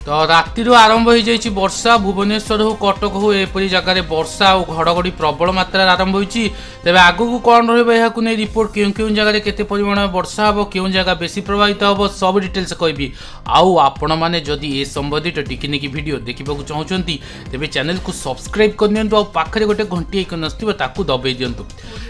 तो राति आरंभ हो जाइए वर्षा भुवनेश्वर हो कटक हो एपरी जगह वर्षा और घड़घड़ी प्रबल मात्रा आरंभ होती तेज आगक कौन रही रिपोर्ट क्यों जगह केते परिमाण वर्षा हम क्यों जगह बेसी प्रभावित हम सब डिटेल्स कहबी आउ आपण मैंने जदि ए संबंधित टिकिनिकी वीडियो देखा चाहते तेज चैनल को सब्सक्राइब कर दिंतु आखिर गोटे घंटी आइकन आसो दबाई दिंतु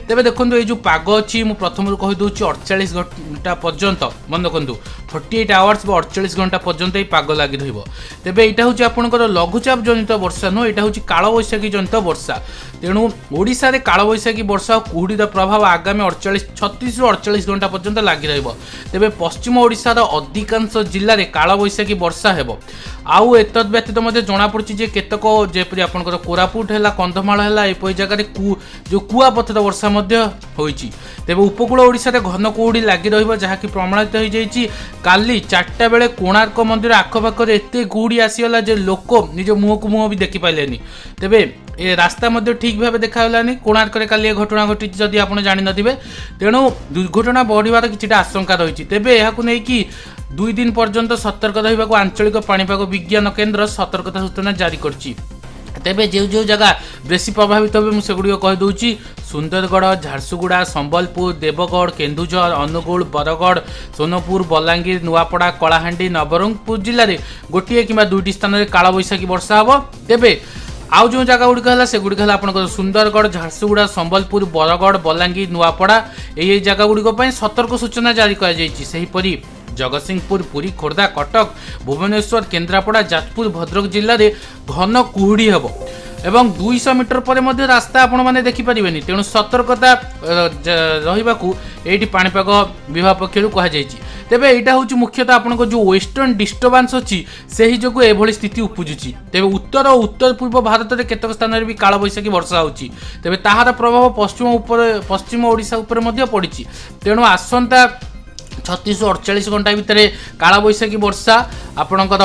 तेज देखो ये पाग अच्छी मुझे प्रथम कहीदे 48 घंटा पर्यंत मन रखु 48 आवर्स 48 घंटा पर्यंत पाग लगी रही तेबे यहाँ हूँ आपंकर लघुचाप जनित वर्षा नुह यहाँ हूँ कालबैशाखी जनित वर्षा तेणु ओडिशा रे कालबैशाखी वर्षा और कुहुड़ीर प्रभाव आगामी 36 रु 48 घंटा पर्यंत लगी रहिबो तेबे पश्चिम ओडिशार अधिकांश जिले में कालबैशाखी वर्षा हेबो आउ एतद व्यतीत मध्य जना पड़छि जे केतक जेपरि आपनकर कोरापुट हैला कंधमाल हैला एपरि जगह जो कुआपथर वर्षा मध्य होइछि तेबे उपकूल ओडिशा रे घन कुहुड़ी लगी रहिबो जहाँकि प्रमाणित हो जाइछि काली 4टा बेले कोणार्क मंदिर आखपाखर एते कुहुड़ी आसीगला जे लोक निज मुह को मुह भी देखि पाइलेनी तेबे ए रास्ता मध्य ठीक भाव देखागलानी कोणार्क रे काली घटना घटी जदि आपन जानि नथिबे तेणु दुर्घटना बढ़िबार किछिटा आशंका रहिछि तेबे एहाकु नै कि 2 दिन पर्यंत सतर्क रहिबाकु आंचलिक पाणीपाग विज्ञान केन्द्र सतर्कता सूचना जारी करछि तेबे जो जगह बेसी प्रभावित होबे मुझे सेगुड़ी कहीदे सुंदरगढ़ झारसुगुड़ा संबलपुर देवगढ़ केन्दुझर अनुगुल बरगढ़ सोनपुर बलांगीर नुआपड़ा कलाहांडी नवरंगपुर जिले में गोटे कि 2टी स्थान में कालबैशाखी वर्षा हम तेबे आउ जो जगह गुड़िक है से गुड़िक आपंकर सुंदरगढ़ झारसुगुड़ा संबलपुर बरगढ़ बलांगीर नुआपड़ा यही जगह गुड़िक सतर्क सूचना जारी कर जगतसिंहपुर पुरी खोर्धा कटक भुवनेश्वर केन्द्रापड़ा जाजपुर भद्रक जिले में घन कुहुड़ी हम एवं 200 मीटर पर मध्य रास्ता आपण माने देखि परिबेनी तेणु सतर्कता रहिबाकू एठी पाणीपाग विभाग पक्षरु कहा जायछि तेबे एटा होछि मुख्यतः आपनको जो वेस्टर्न डिस्टर्बेंस अछि सेही जगु एभली स्थिति उपजुछि तेबे उत्तर और उत्तर पूर्व भारत रे केतक स्थान रे भी कालबैशाखी वर्षा होछि तेबे ताहार प्रभाव पश्चिम ओडिशा उपर मध्य पड़िछि तेणु आसंता 36 रु 48 घंटा भितर कालबैशाखी वर्षा आपणकर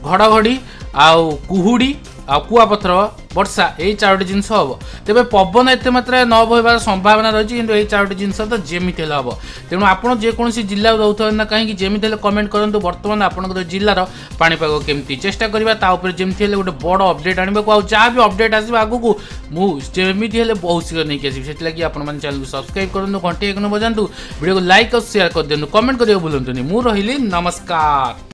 घड़घड़ी आउ कुहुड़ी आ कुआपथर वर्षा यही 4टी जिनस हम तेज पवन एत मात्रा न बहबार संभावना रही है कि 4टी जिनस तो जमी हम तेणु आपड़ जेकोसी जिले रोते ना कहीं जमी कमेंट करूँ बर्तमान आपंकर जिलार पाणीपाग केमती चेष्टा करवा जमी गोटे बड़ अपडेट आने को जहाँ भी अपडेट आसो आगू मुझे बहुत शीघ्र नहीं आसवि से आपने चैनल को सब्सक्राइब करूँ घंटे बजातु वीडियो को लाइक और शेयर कर दिखाँ कमेंट करने भूलुनी मुझे रही नमस्कार।